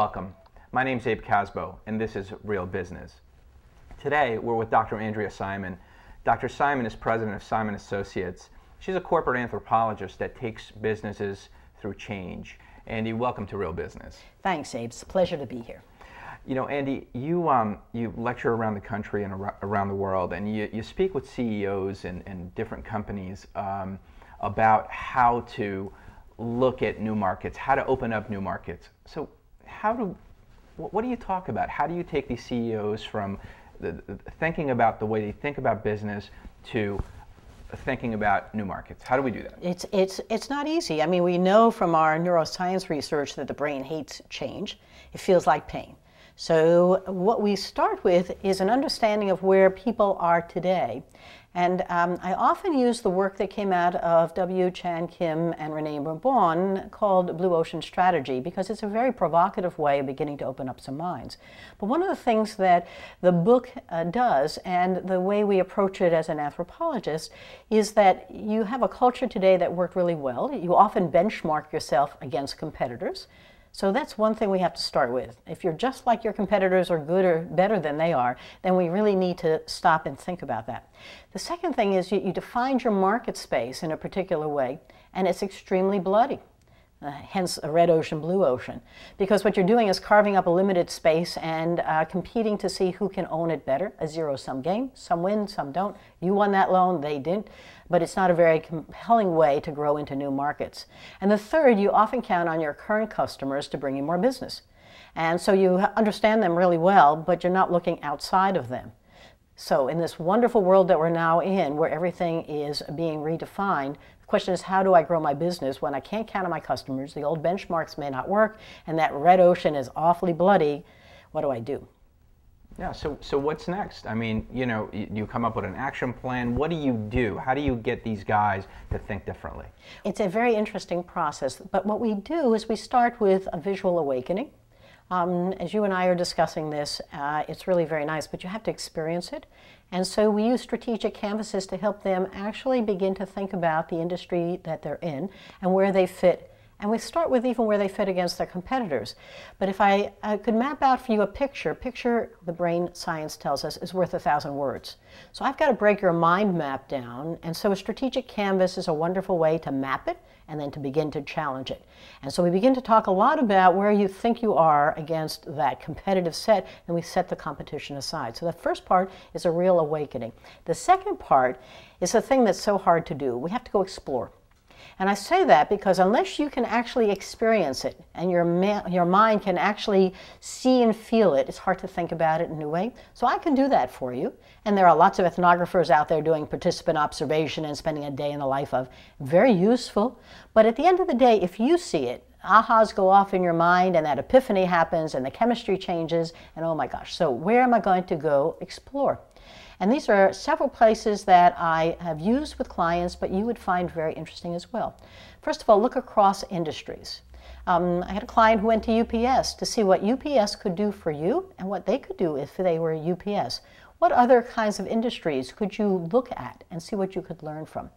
welcome. My name's Abe Kasbo, and this is Real Business. Today, we're with Dr. Andrea Simon. Dr. Simon is president of Simon Associates. She's a corporate anthropologist that takes businesses through change. Andy, welcome to Real Business. Thanks, Abe. It's a pleasure to be here. You know, Andy, you lecture around the country and around the world, and you speak with CEOs and different companies about how to look at new markets, how to open up new markets. So what do you talk about? How do you take these CEOs from thinking about the way they think about business to thinking about new markets? How do we do that? It's not easy. I mean, we know from our neuroscience research that the brain hates change. It feels like pain. So what we start with is an understanding of where people are today. And I often use the work that came out of W. Chan Kim and Renee Bourbon called Blue Ocean Strategy, because it's a very provocative way of beginning to open up some minds. But one of the things that the book does, and the way we approach it as an anthropologist, is that you have a culture today that worked really well. You often benchmark yourself against competitors. So that's one thing we have to start with. If you're just like your competitors or good or better than they are, then we really need to stop and think about that. The second thing is you define your market space in a particular way, and it's extremely bloody. Hence a red ocean, blue ocean. Because what you're doing is carving up a limited space and competing to see who can own it better. A zero-sum game. Some win, some don't. You won that loan, they didn't. But it's not a very compelling way to grow into new markets. And the third, you often count on your current customers to bring you more business. And so you understand them really well, but you're not looking outside of them. So in this wonderful world that we're now in, where everything is being redefined, the question is, how do I grow my business when I can't count on my customers? The old benchmarks may not work, and that red ocean is awfully bloody. What do I do? Yeah, so what's next? I mean, you know, you come up with an action plan. What do you do? How do you get these guys to think differently? It's a very interesting process, but what we do is we start with a visual awakening. As you and I are discussing this, it's really very nice, but you have to experience it. And so we use strategic canvases to help them actually begin to think about the industry that they're in and where they fit. And we start with even where they fit against their competitors. But if I could map out for you a picture, the brain science tells us, is worth 1,000 words. So I've got to break your mind map down, and so a strategic canvas is a wonderful way to map it and then to begin to challenge it. And so we begin to talk a lot about where you think you are against that competitive set, and we set the competition aside. So the first part is a real awakening. The second part is the thing that's so hard to do. We have to go explore. And I say that because unless you can actually experience it and your mind can actually see and feel it, it's hard to think about it in a new way. So I can do that for you. And there are lots of ethnographers out there doing participant observation and spending a day in the life of. Very useful. But at the end of the day, if you see it, ahas go off in your mind and that epiphany happens and the chemistry changes and oh my gosh. So where am I going to go explore? And these are several places that I have used with clients, but you would find very interesting as well. First of all, look across industries. I had a client who went to UPS to see what UPS could do for you and what they could do if they were UPS. What other kinds of industries could you look at and see what you could learn from?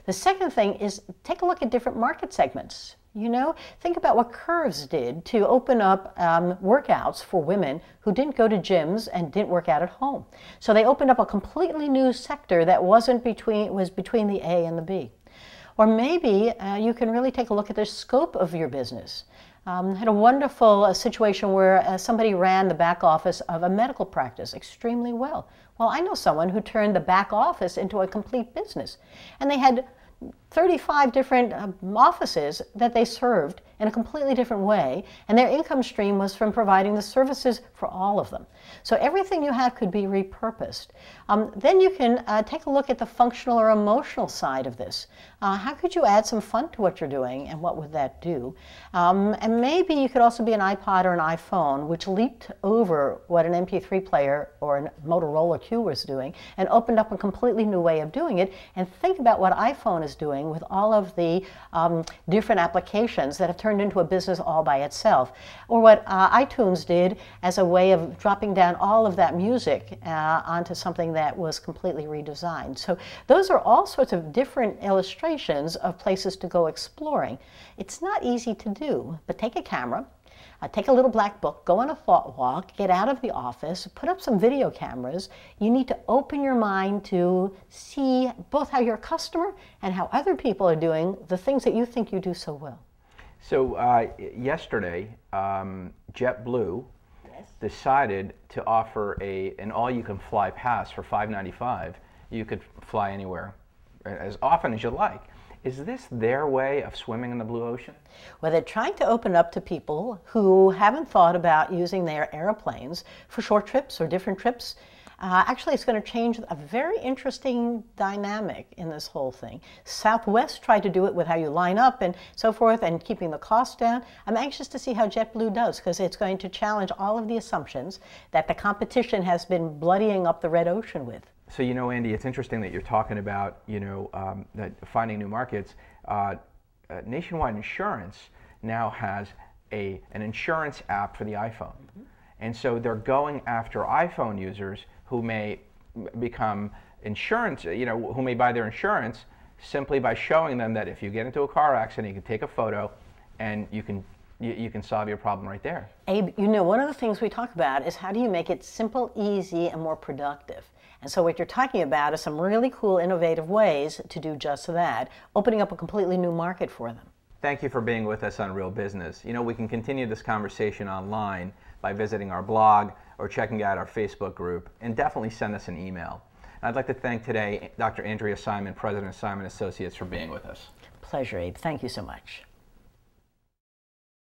The second thing is take a look at different market segments. You know, think about what Curves did to open up workouts for women who didn't go to gyms and didn't work out at home. So they opened up a completely new sector that was between the A and the B. Or maybe you can really take a look at the scope of your business. Had a wonderful situation where somebody ran the back office of a medical practice extremely well. Well, I know someone who turned the back office into a complete business. And they had 35 different offices that they served in a completely different way, and their income stream was from providing the services for all of them. So everything you have could be repurposed. Then you can take a look at the functional or emotional side of this. How could you add some fun to what you're doing, and what would that do? And maybe you could also be an iPod or an iPhone, which leaped over what an MP3 player or a Motorola Q was doing and opened up a completely new way of doing it. And think about what iPhone is doing with all of the different applications that have turned into a business all by itself. Or what iTunes did as a way of dropping down all of that music onto something that was completely redesigned. So those are all sorts of different illustrations of places to go exploring. It's not easy to do, but take a camera, Take a little black book, go on a thought walk, get out of the office, put up some video cameras. You need to open your mind to see both how your customer and how other people are doing the things that you think you do so well. So yesterday, JetBlue decided to offer an all-you-can-fly pass for $5.95. You could fly anywhere as often as you like. Is this their way of swimming in the blue ocean? Well, they're trying to open up to people who haven't thought about using their airplanes for short trips or different trips. Actually, it's going to change a very interesting dynamic in this whole thing. Southwest tried to do it with how you line up and so forth and keeping the cost down. I'm anxious to see how JetBlue does, because it's going to challenge all of the assumptions that the competition has been bloodying up the red ocean with. So, you know, Andy, it's interesting that you're talking about, that finding new markets. Nationwide Insurance now has an insurance app for the iPhone. Mm-hmm. And so they're going after iPhone users who may become insurance, who may buy their insurance simply by showing them that if you get into a car accident, you can take a photo and you can solve your problem right there. Abe, one of the things we talk about is how do you make it simple, easy, and more productive? And so what you're talking about is some really cool, innovative ways to do just that, opening up a completely new market for them. Thank you for being with us on Real Business. We can continue this conversation online by visiting our blog or checking out our Facebook group, and definitely send us an email. And I'd like to thank today Dr. Andrea Simon, President of Simon Associates, for being with us. Pleasure, Abe. Thank you so much.